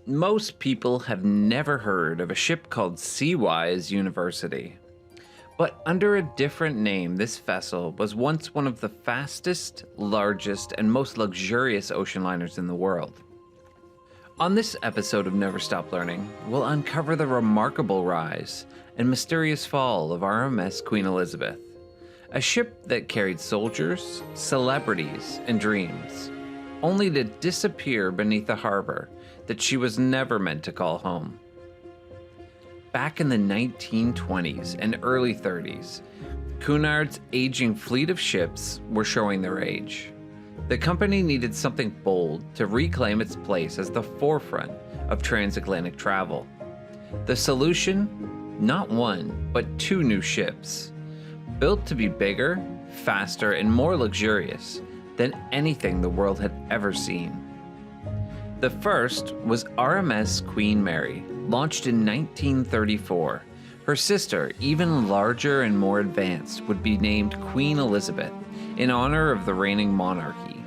Most people have never heard of a ship called Seawise University. But under a different name, this vessel was once one of the fastest, largest, and most luxurious ocean liners in the world. On this episode of Never Stop Learning, we'll uncover the remarkable rise and mysterious fall of RMS Queen Elizabeth, a ship that carried soldiers, celebrities, and dreams, only to disappear beneath a harbor that she was never meant to call home. Back in the 1920s and early 30s, Cunard's aging fleet of ships were showing their age. The company needed something bold to reclaim its place as the forefront of transatlantic travel. The solution? Not one, but two new ships, built to be bigger, faster, and more luxurious than anything the world had ever seen. The first was RMS Queen Mary, launched in 1934. Her sister, even larger and more advanced, would be named Queen Elizabeth in honor of the reigning monarchy.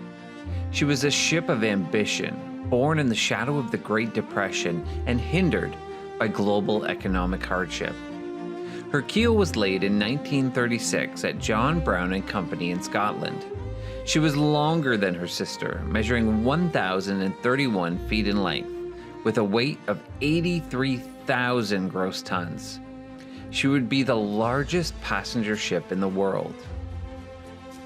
She was a ship of ambition, born in the shadow of the Great Depression and hindered by global economic hardship. Her keel was laid in 1936 at John Brown and Company in Scotland. She was longer than her sister, measuring 1,031 feet in length, with a weight of 83,000 gross tons. She would be the largest passenger ship in the world.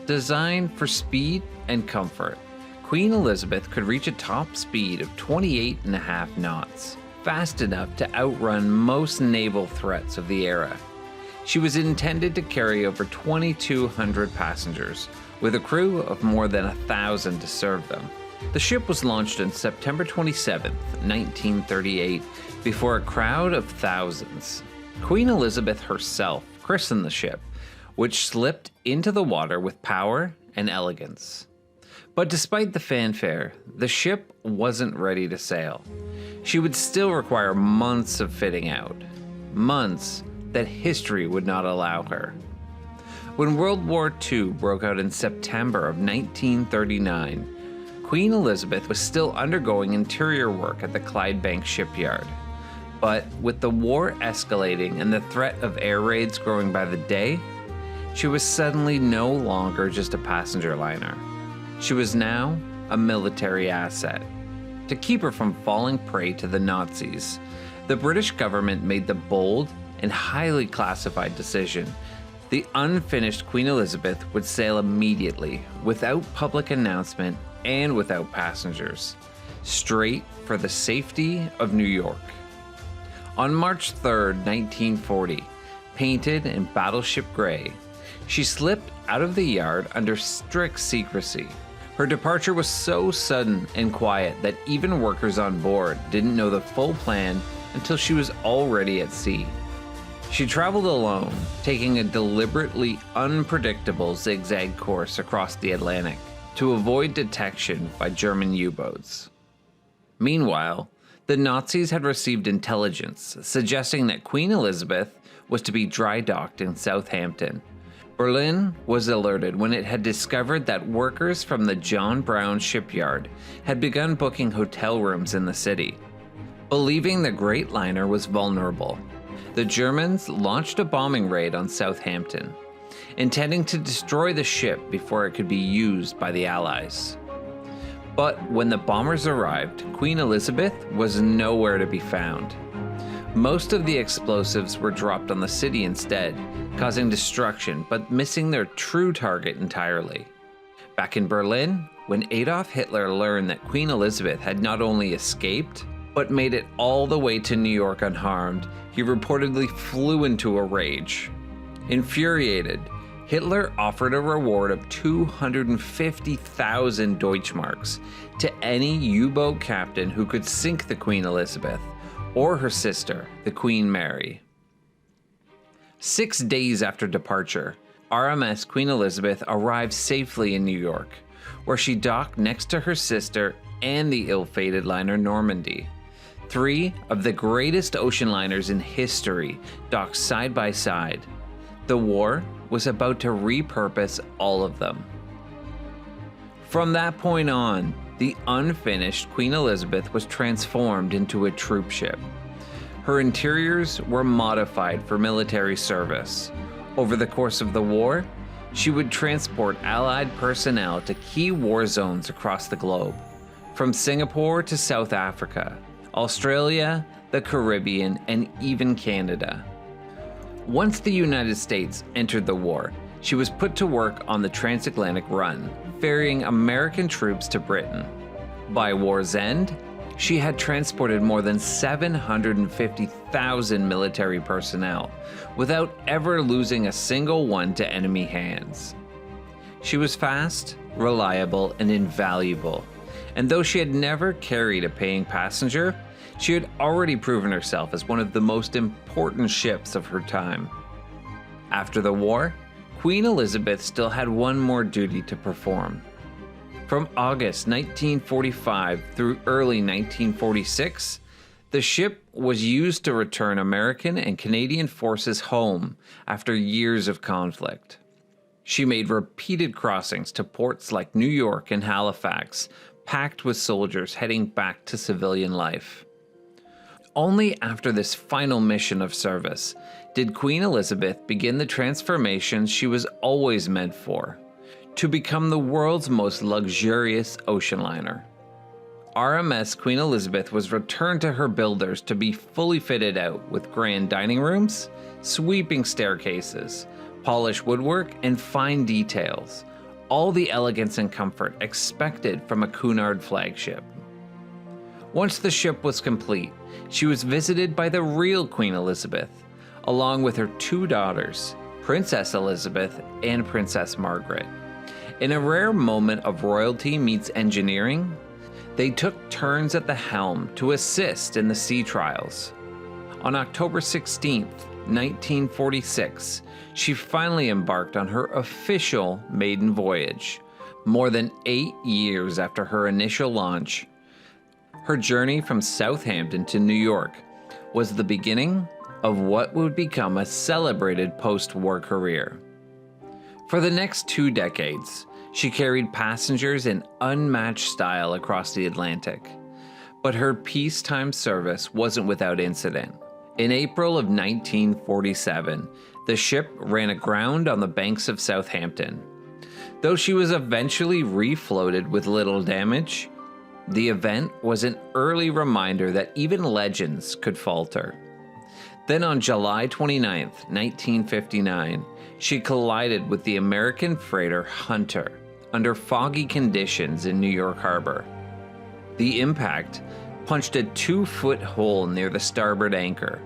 Designed for speed and comfort, Queen Elizabeth could reach a top speed of 28.5 knots, fast enough to outrun most naval threats of the era. She was intended to carry over 2,200 passengers, with a crew of more than 1,000 to serve them. The ship was launched on September 27, 1938, before a crowd of thousands. Queen Elizabeth herself christened the ship, which slipped into the water with power and elegance. But despite the fanfare, the ship wasn't ready to sail. She would still require months of fitting out, months that history would not allow her. When World War II broke out in September of 1939, Queen Elizabeth was still undergoing interior work at the Clydebank shipyard. But with the war escalating and the threat of air raids growing by the day, she was suddenly no longer just a passenger liner. She was now a military asset. To keep her from falling prey to the Nazis, the British government made the bold and highly classified decision: the unfinished Queen Elizabeth would sail immediately, without public announcement and without passengers, straight for the safety of New York. On March 3, 1940, painted in battleship gray, she slipped out of the yard under strict secrecy. Her departure was so sudden and quiet that even workers on board didn't know the full plan until she was already at sea. She traveled alone, taking a deliberately unpredictable zigzag course across the Atlantic to avoid detection by German U-boats. Meanwhile, the Nazis had received intelligence suggesting that Queen Elizabeth was to be dry docked in Southampton. Berlin was alerted when it had discovered that workers from the John Brown shipyard had begun booking hotel rooms in the city. Believing the great liner was vulnerable, the Germans launched a bombing raid on Southampton, intending to destroy the ship before it could be used by the Allies. But when the bombers arrived, Queen Elizabeth was nowhere to be found. Most of the explosives were dropped on the city instead, causing destruction but missing their true target entirely. Back in Berlin, when Adolf Hitler learned that Queen Elizabeth had not only escaped, but made it all the way to New York unharmed, he reportedly flew into a rage. Infuriated, Hitler offered a reward of 250,000 Deutschmarks to any U-boat captain who could sink the Queen Elizabeth or her sister, the Queen Mary. 6 days after departure, RMS Queen Elizabeth arrived safely in New York, where she docked next to her sister and the ill-fated liner Normandy. 3 of the greatest ocean liners in history docked side by side. The war was about to repurpose all of them. From that point on, the unfinished Queen Elizabeth was transformed into a troop ship. Her interiors were modified for military service. Over the course of the war, she would transport Allied personnel to key war zones across the globe, from Singapore to South Africa, Australia, the Caribbean, and even Canada. Once the United States entered the war, she was put to work on the transatlantic run, ferrying American troops to Britain. By war's end, she had transported more than 750,000 military personnel, without ever losing a single one to enemy hands. She was fast, reliable, and invaluable, and though she had never carried a paying passenger, she had already proven herself as one of the most important ships of her time. After the war, Queen Elizabeth still had one more duty to perform. From August 1945 through early 1946, the ship was used to return American and Canadian forces home after years of conflict. She made repeated crossings to ports like New York and Halifax, packed with soldiers heading back to civilian life. Only after this final mission of service did Queen Elizabeth begin the transformation she was always meant for, to become the world's most luxurious ocean liner. RMS Queen Elizabeth was returned to her builders to be fully fitted out with grand dining rooms, sweeping staircases, polished woodwork, and fine details, all the elegance and comfort expected from a Cunard flagship. Once the ship was complete, she was visited by the real Queen Elizabeth, along with her two daughters, Princess Elizabeth and Princess Margaret. In a rare moment of royalty meets engineering, they took turns at the helm to assist in the sea trials. On October 16, 1946, she finally embarked on her official maiden voyage, more than 8 years after her initial launch. Her journey from Southampton to New York was the beginning of what would become a celebrated post-war career. For the next 2 decades, she carried passengers in unmatched style across the Atlantic. But her peacetime service wasn't without incident. In April of 1947, the ship ran aground on the banks of Southampton. Though she was eventually refloated with little damage, the event was an early reminder that even legends could falter. Then on July 29, 1959, she collided with the American freighter Hunter under foggy conditions in New York Harbor. The impact punched a 2-foot hole near the starboard anchor.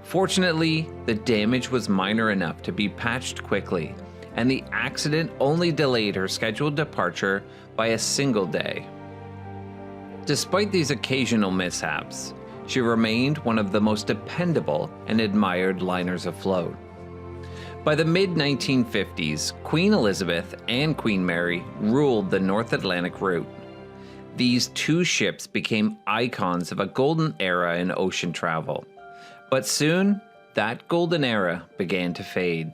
Fortunately, the damage was minor enough to be patched quickly, and the accident only delayed her scheduled departure by a single day. Despite these occasional mishaps, she remained one of the most dependable and admired liners afloat. By the mid-1950s, Queen Elizabeth and Queen Mary ruled the North Atlantic route. These two ships became icons of a golden era in ocean travel. But soon, that golden era began to fade.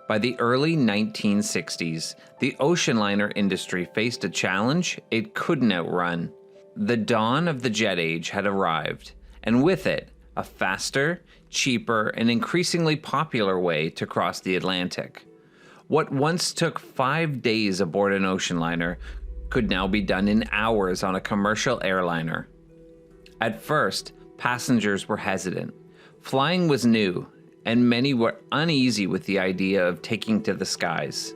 By the early 1960s, the ocean liner industry faced a challenge it couldn't outrun. The dawn of the jet age had arrived, and with it, a faster, cheaper, and increasingly popular way to cross the Atlantic. What once took 5 days aboard an ocean liner could now be done in hours on a commercial airliner. At first, passengers were hesitant. Flying was new, and many were uneasy with the idea of taking to the skies.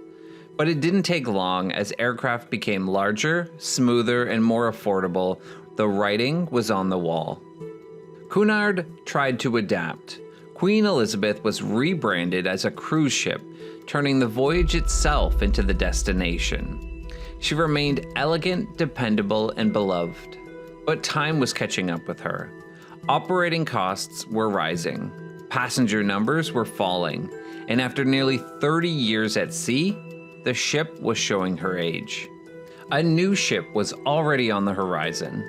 But it didn't take long as aircraft became larger, smoother, and more affordable. The writing was on the wall. Cunard tried to adapt. Queen Elizabeth was rebranded as a cruise ship, turning the voyage itself into the destination. She remained elegant, dependable, and beloved. But time was catching up with her. Operating costs were rising. Passenger numbers were falling. And after nearly 30 years at sea, the ship was showing her age. A new ship was already on the horizon,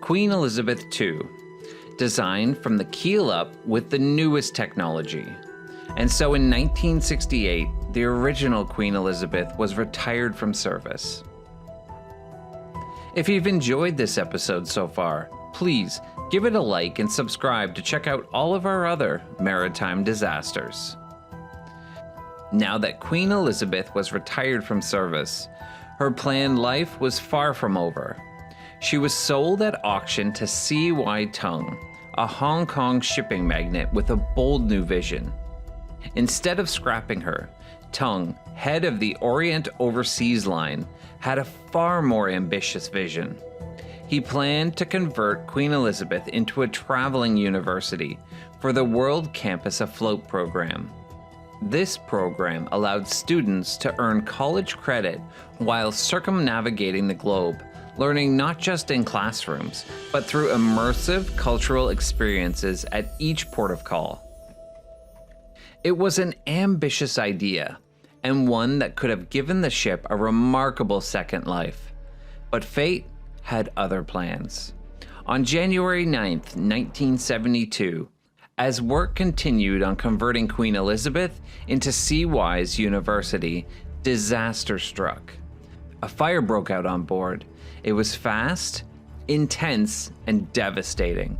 Queen Elizabeth II, designed from the keel up with the newest technology. And so in 1968, the original Queen Elizabeth was retired from service. If you've enjoyed this episode so far, please give it a like and subscribe to check out all of our other maritime disasters. Now that Queen Elizabeth was retired from service, her planned life was far from over. She was sold at auction to C.Y. Tung, a Hong Kong shipping magnate with a bold new vision. Instead of scrapping her, Tung, head of the Orient Overseas Line, had a far more ambitious vision. He planned to convert Queen Elizabeth into a traveling university for the World Campus Afloat program. This program allowed students to earn college credit while circumnavigating the globe, learning not just in classrooms, but through immersive cultural experiences at each port of call. It was an ambitious idea, and one that could have given the ship a remarkable second life. But fate had other plans. On January 9th, 1972, as work continued on converting Queen Elizabeth into C.Y.'s university, disaster struck. A fire broke out on board. It was fast, intense, and devastating.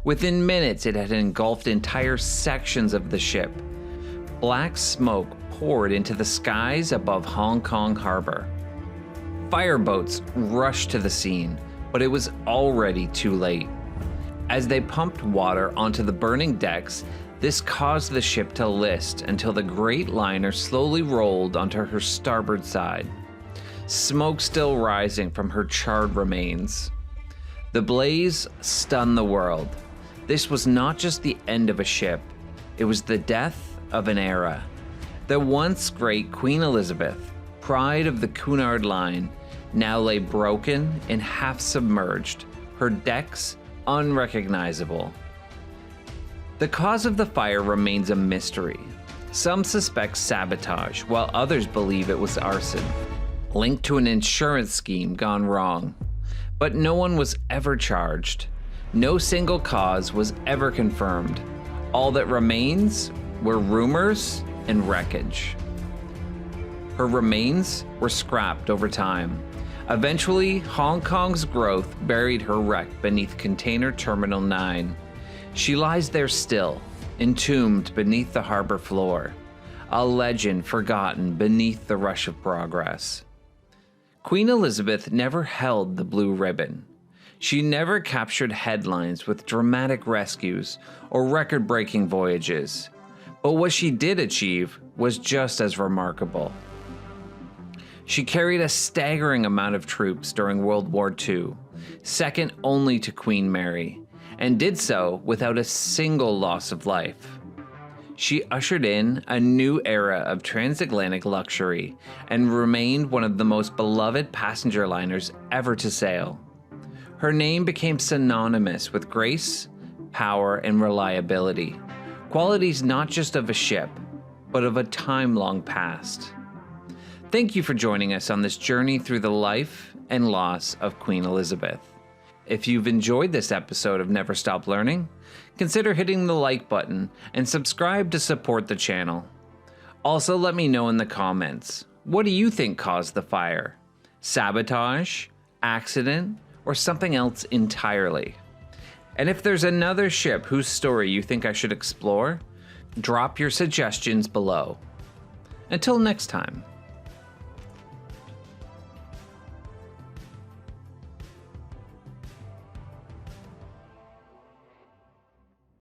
Within minutes, it had engulfed entire sections of the ship. Black smoke poured into the skies above Hong Kong harbor. Fireboats rushed to the scene, but it was already too late. As they pumped water onto the burning decks, this caused the ship to list until the great liner slowly rolled onto her starboard side, smoke still rising from her charred remains. The blaze stunned the world. This was not just the end of a ship, it was the death of an era. The once great Queen Elizabeth, pride of the Cunard Line, now lay broken and half submerged, her decks unrecognizable. The cause of the fire remains a mystery. Some suspect sabotage, while others believe it was arson, linked to an insurance scheme gone wrong. But no one was ever charged. No single cause was ever confirmed. All that remains were rumors and wreckage. Her remains were scrapped over time. Eventually, Hong Kong's growth buried her wreck beneath Container Terminal 9. She lies there still, entombed beneath the harbor floor, a legend forgotten beneath the rush of progress. Queen Elizabeth never held the blue ribbon. She never captured headlines with dramatic rescues or record-breaking voyages. But what she did achieve was just as remarkable. She carried a staggering amount of troops during World War II, second only to Queen Mary, and did so without a single loss of life. She ushered in a new era of transatlantic luxury and remained one of the most beloved passenger liners ever to sail. Her name became synonymous with grace, power, and reliability, qualities not just of a ship, but of a time-long past. Thank you for joining us on this journey through the life and loss of Queen Elizabeth. If you've enjoyed this episode of Never Stop Learning, consider hitting the like button and subscribe to support the channel. Also, let me know in the comments, what do you think caused the fire? Sabotage, accident, or something else entirely? And if there's another ship whose story you think I should explore, drop your suggestions below. Until next time.